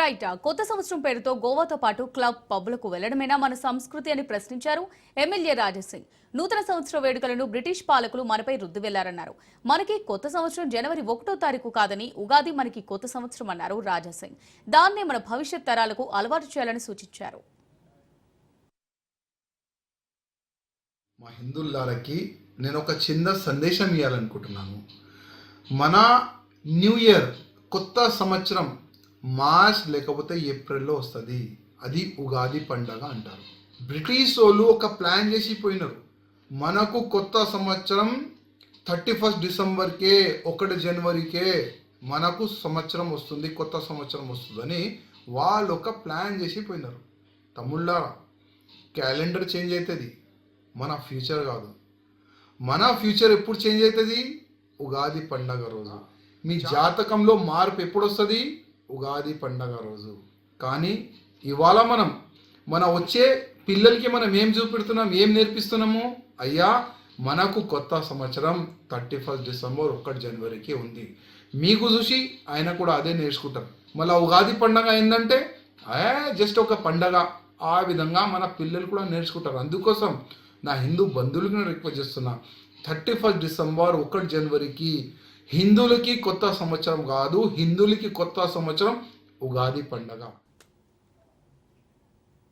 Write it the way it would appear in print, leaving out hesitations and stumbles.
Right. కొత్త సంవత్సరం పేరుతో గోవాతో పాటు క్లబ్ పబ్బులకు వెళ్లడమేనా మన సంస్కృతి అని ప్రశ్నించారు ఎమ్మెల్యే రాజాసింగ్. నూతన సంవత్సర వేడుకలను బ్రిటిష్ పాలకులు మనపై రుద్దు వెళ్లారన్నారు. మనకి కొత్త సంవత్సరం జనవరి 1వ తారీఖు కాదని ఉగాది మనకి కొత్త సంవత్సరం అన్నారు రాజాసింగ్. దాన్నే మన భవిష్యత్ తరాలకు అలవాటు చేయాలని సూచించారు. మా హిందువులకి నేను ఒక చిన్న సందేశం ఇవ్వాలనుకుంటున్నాను. మన న్యూ ఇయర్ కొత్త సంవత్సరం మార్చ్ లేకపోతే ఏప్రిల్లో వస్తుంది. అది ఉగాది పండగ అంటారు. బ్రిటిష్ వాళ్ళు ఒక ప్లాన్ చేసి పోయినారు. మనకు కొత్త సంవత్సరం 31 డిసెంబర్కే 1 జనవరికే మనకు సంవత్సరం వస్తుంది, కొత్త సంవత్సరం వస్తుందని వాళ్ళు ఒక ప్లాన్ చేసి పోయినారు. తమ్ముళ్ళారా, క్యాలెండర్ చేంజ్ అవుతుంది, మన ఫ్యూచర్ కాదు. మన ఫ్యూచర్ ఎప్పుడు చేంజ్ అవుతుంది? ఉగాది పండగ రోజు. మీ జాతకంలో మార్పు ఎప్పుడు వస్తుంది? ఉగాది పండగ రోజు. కానీ ఇవాళ మన వచ్చే పిల్లలకి మనం ఏం చూపెడుతున్నాం, ఏం నేర్పిస్తున్నాము? అయ్యా, మనకు కొత్త సంవత్సరం 31 డిసెంబర్ 1 జనవరికి ఉంది. మీకు చూసి ఆయన కూడా అదే నేర్చుకుంటారు. మళ్ళీ ఉగాది పండగ ఏంటంటే జస్ట్ ఒక పండగ, ఆ విధంగా మన పిల్లలు కూడా నేర్చుకుంటారు. అందుకోసం నా హిందూ బంధువులకు నేను రిక్వెస్ట్ చేస్తున్నా, 31 డిసెంబర్ 1 జనవరికి హిందువులకి కొత్త సంవత్సరం కాదు, హిందువులకి కొత్త సంవత్సరం ఉగాది పండగ.